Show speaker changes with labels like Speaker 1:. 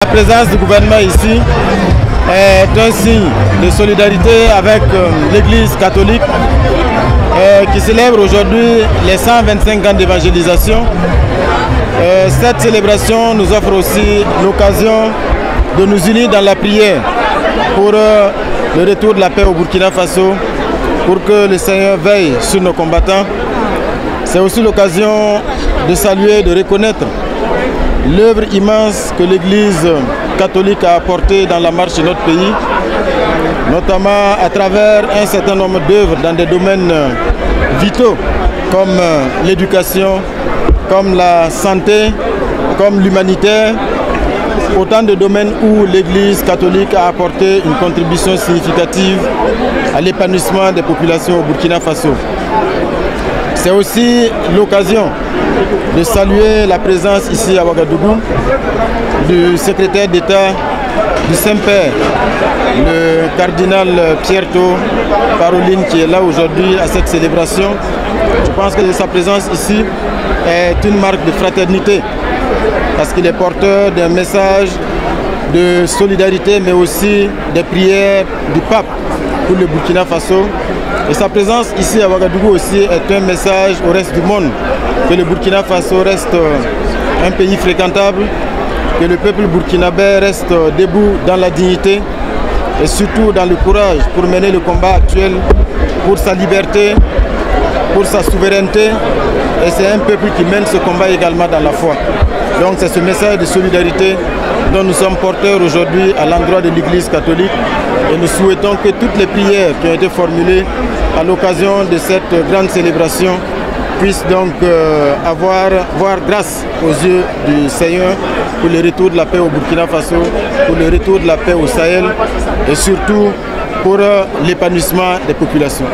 Speaker 1: La présence du gouvernement ici est un signe de solidarité avec l'Église catholique qui célèbre aujourd'hui les 125 ans d'évangélisation. Cette célébration nous offre aussi l'occasion de nous unir dans la prière pour le retour de la paix au Burkina Faso, pour que le Seigneur veille sur nos combattants. C'est aussi l'occasion de saluer, de reconnaître l'œuvre immense que l'Église catholique a apportée dans la marche de notre pays, notamment à travers un certain nombre d'œuvres dans des domaines vitaux comme l'éducation, comme la santé, comme l'humanitaire, autant de domaines où l'Église catholique a apporté une contribution significative à l'épanouissement des populations au Burkina Faso. C'est aussi l'occasion de saluer la présence ici à Ouagadougou du secrétaire d'État du Saint-Père, le cardinal Pierto Parolin, qui est là aujourd'hui à cette célébration. Je pense que sa présence ici est une marque de fraternité parce qu'il est porteur d'un message de solidarité mais aussi des prières du pape pour le Burkina Faso. Et sa présence ici à Ouagadougou aussi est un message au reste du monde que le Burkina Faso reste un pays fréquentable, que le peuple burkinabé reste debout dans la dignité et surtout dans le courage pour mener le combat actuel pour sa liberté, pour sa souveraineté. Et c'est un peuple qui mène ce combat également dans la foi. Donc c'est ce message de solidarité dont nous sommes porteurs aujourd'hui à l'endroit de l'Église catholique et nous souhaitons que toutes les prières qui ont été formulées à l'occasion de cette grande célébration puissent donc voir grâce aux yeux du Seigneur pour le retour de la paix au Burkina Faso, pour le retour de la paix au Sahel et surtout pour l'épanouissement des populations.